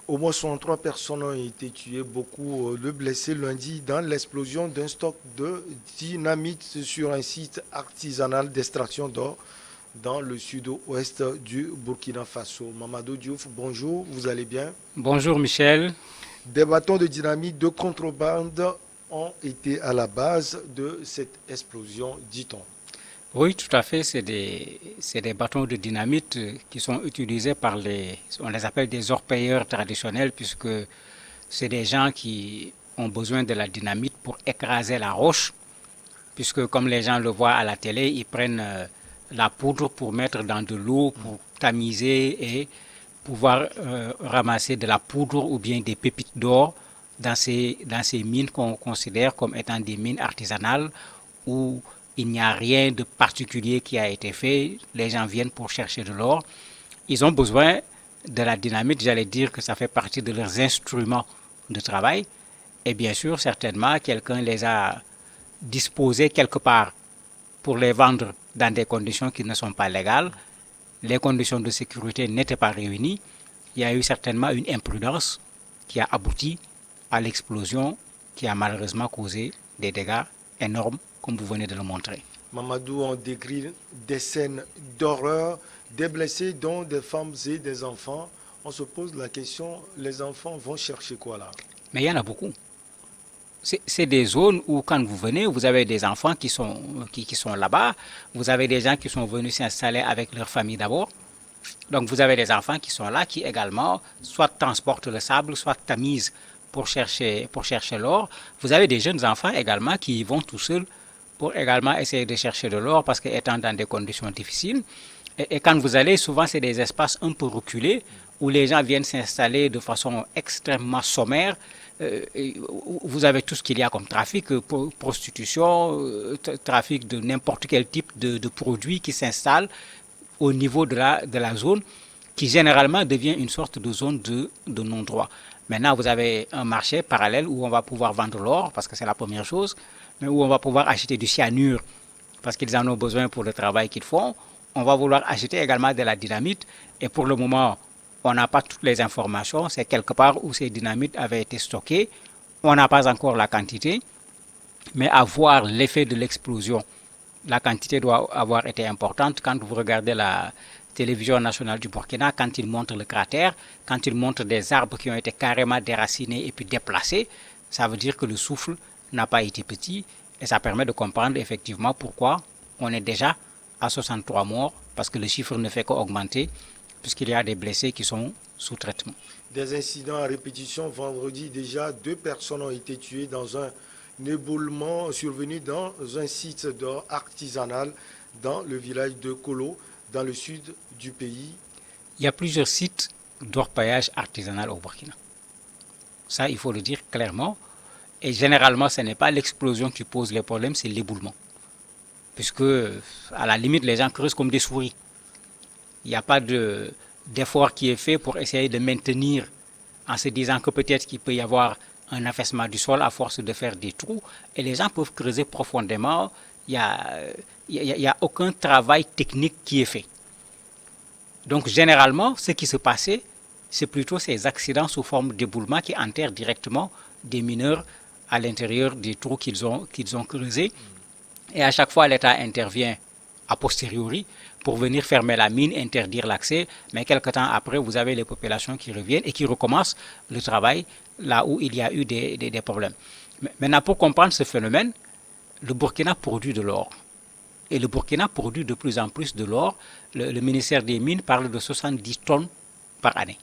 Au moins 63 personnes ont été tuées, beaucoup de blessés lundi dans l'explosion d'un stock de dynamite sur un site artisanal d'extraction d'or dans le sud-ouest du Burkina Faso. Mamadou Diouf, bonjour, vous allez bien? Bonjour Michel. Des bâtons de dynamite de contrebande ont été à la base de cette explosion, dit-on. Oui, tout à fait. C'est des bâtons de dynamite qui sont utilisés on les appelle des orpailleurs traditionnels puisque c'est des gens qui ont besoin de la dynamite pour écraser la roche puisque comme les gens le voient à la télé, ils prennent la poudre pour mettre dans de l'eau, pour tamiser et pouvoir ramasser de la poudre ou bien des pépites d'or dans ces mines qu'on considère comme étant des mines artisanales où il n'y a rien de particulier qui a été fait. Les gens viennent pour chercher de l'or. Ils ont besoin de la dynamite. J'allais dire que ça fait partie de leurs instruments de travail. Et bien sûr, certainement, quelqu'un les a disposés quelque part pour les vendre dans des conditions qui ne sont pas légales. Les conditions de sécurité n'étaient pas réunies. Il y a eu certainement une imprudence qui a abouti à l'explosion qui a malheureusement causé des dégâts énormes, comme vous venez de le montrer. Mamadou, on décrit des scènes d'horreur, des blessés dont des femmes et des enfants. On se pose la question, les enfants vont chercher quoi là? Mais il y en a beaucoup. C'est des zones où, quand vous venez, vous avez des enfants qui sont là-bas. Vous avez des gens qui sont venus s'installer avec leur famille d'abord. Donc, vous avez des enfants qui sont là, qui également soit transportent le sable, soit tamisent pour chercher l'or. Vous avez des jeunes enfants également qui y vont tout seuls pour également essayer de chercher de l'or parce qu'étant dans des conditions difficiles. Et quand vous allez, souvent, c'est des espaces un peu reculés où les gens viennent s'installer de façon extrêmement sommaire. Vous avez tout ce qu'il y a comme trafic, prostitution, trafic de n'importe quel type de produits qui s'installent au niveau de la zone, qui généralement devient une sorte de zone de non-droit. Maintenant, vous avez un marché parallèle où on va pouvoir vendre l'or, parce que c'est la première chose, mais où on va pouvoir acheter du cyanure, parce qu'ils en ont besoin pour le travail qu'ils font. On va vouloir acheter également de la dynamite, et pour le moment, on n'a pas toutes les informations. C'est quelque part où ces dynamites avaient été stockées. On n'a pas encore la quantité, mais à voir l'effet de l'explosion, la quantité doit avoir été importante. Quand vous regardez la télévision nationale du Burkina, quand ils montrent le cratère, quand ils montrent des arbres qui ont été carrément déracinés et puis déplacés, ça veut dire que le souffle n'a pas été petit et ça permet de comprendre effectivement pourquoi on est déjà à 63 morts, parce que le chiffre ne fait qu'augmenter puisqu'il y a des blessés qui sont sous traitement. Des incidents à répétition. Vendredi, déjà, 2 personnes ont été tuées dans un éboulement survenu dans un site d'or artisanal dans le village de Kolo, dans le sud du pays. Il y a plusieurs sites d'orpaillage artisanal au Burkina. Ça, il faut le dire clairement. Et généralement, ce n'est pas l'explosion qui pose les problèmes, c'est l'éboulement. Puisque, à la limite, les gens creusent comme des souris. Il n'y a pas d'effort qui est fait pour essayer de maintenir, en se disant que peut-être qu'il peut y avoir un affaissement du sol à force de faire des trous. Et les gens peuvent creuser profondément. Il y a aucun travail technique qui est fait. Donc, généralement, ce qui se passait, c'est plutôt ces accidents sous forme d'éboulement qui enterrent directement des mineurs à l'intérieur des trous qu'ils ont creusés. Et à chaque fois, l'État intervient a posteriori pour venir fermer la mine, interdire l'accès. Mais quelque temps après, vous avez les populations qui reviennent et qui recommencent le travail là où il y a eu des problèmes. Maintenant, pour comprendre ce phénomène, le Burkina produit de l'or. Et le Burkina produit de plus en plus de l'or. Le ministère des Mines parle de 70 tonnes par année.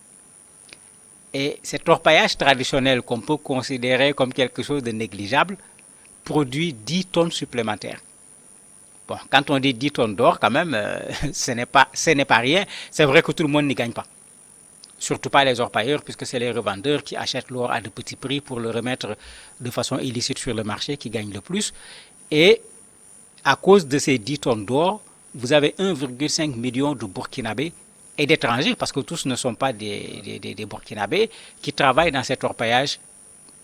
Et cet orpaillage traditionnel qu'on peut considérer comme quelque chose de négligeable produit 10 tonnes supplémentaires. Bon, quand on dit 10 tonnes d'or, quand même, ce n'est pas rien. C'est vrai que tout le monde n'y gagne pas. Surtout pas les orpailleurs, puisque c'est les revendeurs qui achètent l'or à de petits prix pour le remettre de façon illicite sur le marché qui gagnent le plus. Et à cause de ces 10 tonnes d'or, vous avez 1,5 million de Burkinabés et d'étrangers, parce que tous ne sont pas des Burkinabés, qui travaillent dans cet orpaillage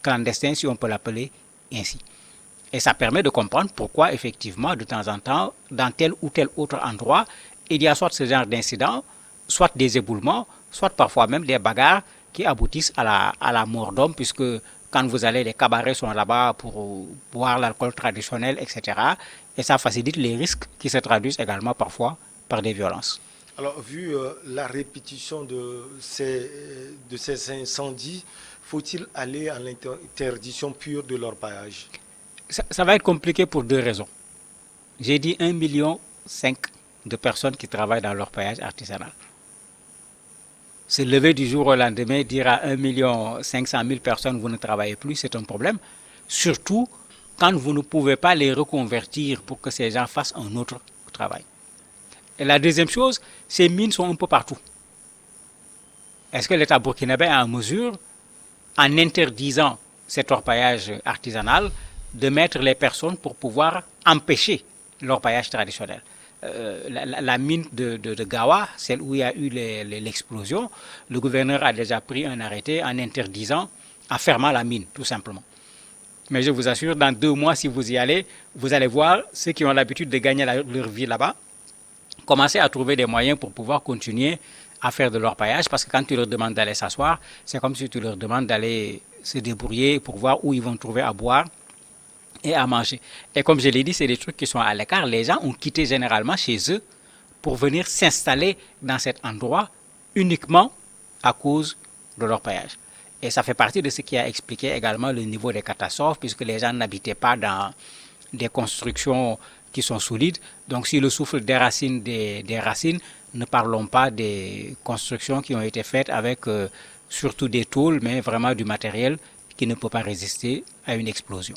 clandestin, si on peut l'appeler ainsi. Et ça permet de comprendre pourquoi, effectivement, de temps en temps, dans tel ou tel autre endroit, il y a soit ce genre d'incident, soit des éboulements, soit parfois même des bagarres qui aboutissent à la mort d'homme, puisque quand vous allez, les cabarets sont là-bas pour boire l'alcool traditionnel, etc. Et ça facilite les risques qui se traduisent également parfois par des violences. Alors, vu la répétition de ces incendies, faut-il aller à l'interdiction pure de l'orpaillage? Ça va être compliqué pour deux raisons. J'ai dit 1,5 million de personnes qui travaillent dans l'orpaillage artisanal. Se lever du jour au lendemain, dire à 1,5 million personnes vous ne travaillez plus, c'est un problème. Surtout quand vous ne pouvez pas les reconvertir pour que ces gens fassent un autre travail. Et la deuxième chose, ces mines sont un peu partout. Est-ce que l'État burkinabé est en mesure, en interdisant cet orpaillage artisanal, de mettre les personnes pour pouvoir empêcher l'orpaillage traditionnel? La mine de Gawa, celle où il y a eu l'explosion, le gouverneur a déjà pris un arrêté en interdisant, en fermant la mine, tout simplement. Mais je vous assure, dans 2 mois, si vous y allez, vous allez voir ceux qui ont l'habitude de gagner leur vie là-bas, commencer à trouver des moyens pour pouvoir continuer à faire de l'orpaillage, parce que quand tu leur demandes d'aller s'asseoir, c'est comme si tu leur demandes d'aller se débrouiller pour voir où ils vont trouver à boire et à manger. Et comme je l'ai dit, c'est des trucs qui sont à l'écart. Les gens ont quitté généralement chez eux pour venir s'installer dans cet endroit uniquement à cause de l'orpaillage. Et ça fait partie de ce qui a expliqué également le niveau des catastrophes, puisque les gens n'habitaient pas dans des constructions qui sont solides. Donc si le souffle déracine des racines, ne parlons pas des constructions qui ont été faites avec surtout des tôles, mais vraiment du matériel qui ne peut pas résister à une explosion.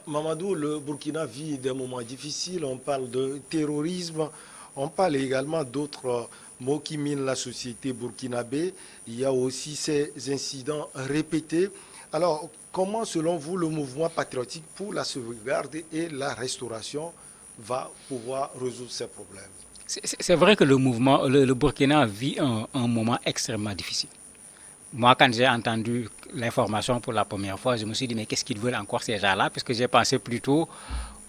Mamadou, le Burkina vit des moments difficiles, on parle de terrorisme, on parle également d'autres mots qui minent la société burkinabé. Il y a aussi ces incidents répétés. Alors, comment, selon vous, le mouvement patriotique pour la sauvegarde et la restauration va pouvoir résoudre ces problèmes? C'est vrai que le Burkina vit un moment extrêmement difficile. Moi, quand j'ai entendu l'information pour la première fois, je me suis dit, mais qu'est-ce qu'ils veulent encore ces gens-là? Parce que j'ai pensé plutôt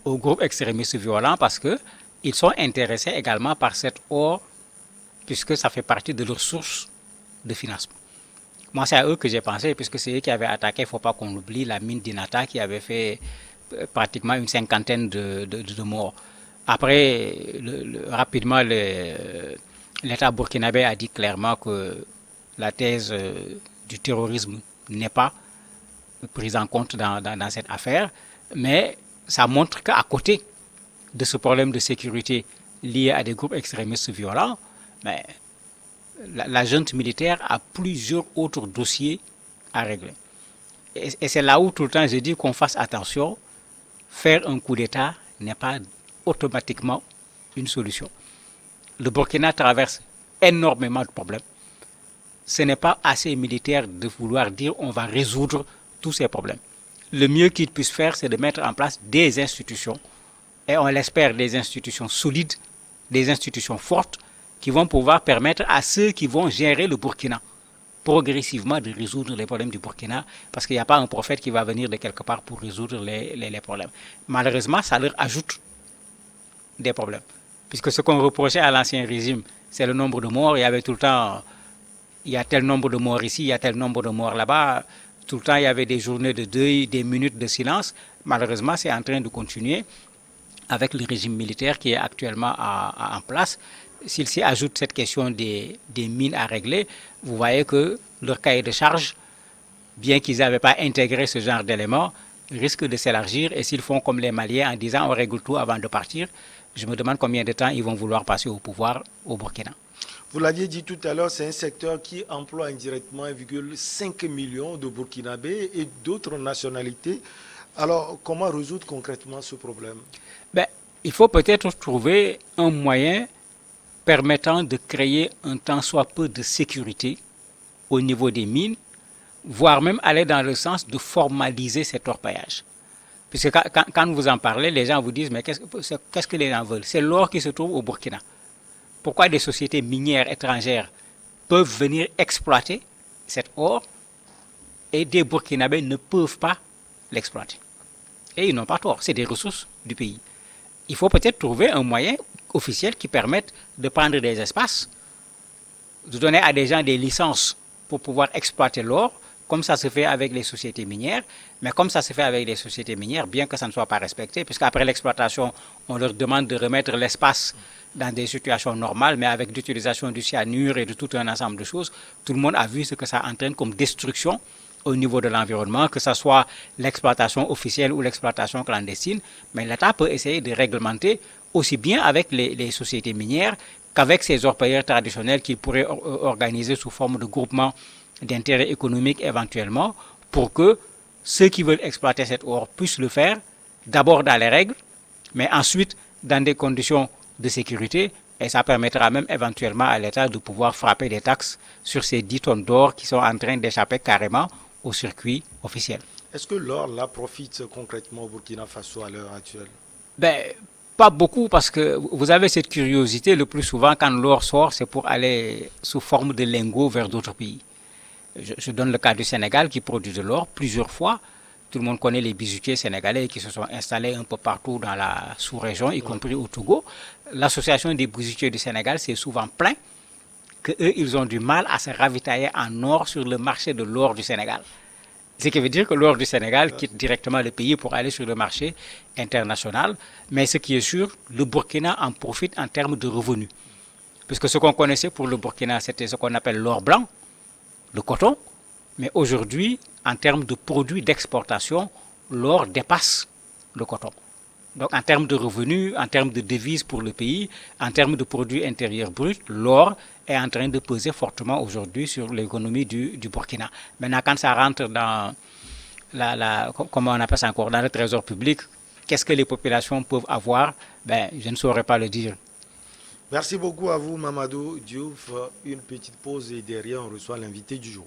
aux groupes extrémistes violents, parce qu'ils sont intéressés également par cet or, puisque ça fait partie de leur source de financement. Moi, c'est à eux que j'ai pensé, puisque c'est eux qui avaient attaqué, il ne faut pas qu'on oublie, la mine d'Inata, qui avait fait pratiquement une cinquantaine de morts. Après, rapidement, l'État burkinabé a dit clairement que la thèse du terrorisme n'est pas prise en compte dans cette affaire, mais ça montre qu'à côté de ce problème de sécurité lié à des groupes extrémistes violents, mais la junte militaire a plusieurs autres dossiers à régler. Et c'est là où tout le temps je dis qu'on fasse attention. Faire un coup d'État n'est pas automatiquement une solution. Le Burkina traverse énormément de problèmes. Ce n'est pas assez militaire de vouloir dire on va résoudre tous ces problèmes. Le mieux qu'ils puissent faire, c'est de mettre en place des institutions, et on l'espère des institutions solides, des institutions fortes, qui vont pouvoir permettre à ceux qui vont gérer le Burkina progressivement de résoudre les problèmes du Burkina, parce qu'il n'y a pas un prophète qui va venir de quelque part pour résoudre les problèmes. Malheureusement, ça leur ajoute des problèmes. Puisque ce qu'on reprochait à l'ancien régime, c'est le nombre de morts. Il y avait tout le temps, il y a tel nombre de morts ici, il y a tel nombre de morts là-bas. Tout le temps, il y avait des journées de deuil, des minutes de silence. Malheureusement, c'est en train de continuer avec le régime militaire qui est actuellement en place. S'il s'y ajoute cette question des mines à régler, vous voyez que leur cahier de charge, bien qu'ils n'avaient pas intégré ce genre d'éléments, risque de s'élargir. Et s'ils font comme les Maliens en disant on règle tout avant de partir, je me demande combien de temps ils vont vouloir passer au pouvoir au Burkina. Vous l'aviez dit tout à l'heure, c'est un secteur qui emploie indirectement 1,5 million de Burkinabés et d'autres nationalités. Alors, comment résoudre concrètement ce problème? Il faut peut-être trouver un moyen permettant de créer un tant soit peu de sécurité au niveau des mines, voire même aller dans le sens de formaliser cet orpaillage. Puisque quand vous en parlez, les gens vous disent, mais qu'est-ce que les gens veulent? C'est l'or qui se trouve au Burkina. Pourquoi des sociétés minières étrangères peuvent venir exploiter cet or et des Burkinabés ne peuvent pas l'exploiter? Et ils n'ont pas tort, c'est des ressources du pays. Il faut peut-être trouver un moyen officiel qui permette de prendre des espaces, de donner à des gens des licences pour pouvoir exploiter l'or, comme ça se fait avec les sociétés minières. Mais comme ça se fait avec les sociétés minières, bien que ça ne soit pas respecté, puisqu'après l'exploitation, on leur demande de remettre l'espace dans des situations normales, mais avec l'utilisation du cyanure et de tout un ensemble de choses, tout le monde a vu ce que ça entraîne comme destruction au niveau de l'environnement, que ce soit l'exploitation officielle ou l'exploitation clandestine. Mais l'État peut essayer de réglementer aussi bien avec les sociétés minières qu'avec ces orpailleurs traditionnels qu'il pourrait organiser sous forme de groupements d'intérêt économique éventuellement, pour que ceux qui veulent exploiter cet or puissent le faire, d'abord dans les règles, mais ensuite dans des conditions de sécurité, et ça permettra même éventuellement à l'État de pouvoir frapper des taxes sur ces 10 tonnes d'or qui sont en train d'échapper carrément au circuit officiel. Est-ce que l'or là profite concrètement au Burkina Faso à l'heure actuelle? Ben, pas beaucoup parce que vous avez cette curiosité, le plus souvent quand l'or sort, c'est pour aller sous forme de lingots vers d'autres pays. Je donne le cas du Sénégal qui produit de l'or plusieurs fois. Tout le monde connaît les bijoutiers sénégalais qui se sont installés un peu partout dans la sous-région, y compris au Togo. L'association des bijoutiers du Sénégal s'est souvent plaint qu'eux, ils ont du mal à se ravitailler en or sur le marché de l'or du Sénégal. Ce qui veut dire que l'or du Sénégal quitte directement le pays pour aller sur le marché international. Mais ce qui est sûr, le Burkina en profite en termes de revenus. Puisque ce qu'on connaissait pour le Burkina, c'était ce qu'on appelle l'or blanc, le coton. Mais aujourd'hui, en termes de produits d'exportation, l'or dépasse le coton. Donc en termes de revenus, en termes de devises pour le pays, en termes de produits intérieurs bruts, l'or est en train de peser fortement aujourd'hui sur l'économie du Burkina. Maintenant, quand ça rentre dans comment on appelle ça encore, dans le trésor public, qu'est-ce que les populations peuvent avoir? Ben, je ne saurais pas le dire. Merci beaucoup à vous, Mamadou Diouf. Une petite pause et derrière, on reçoit l'invité du jour.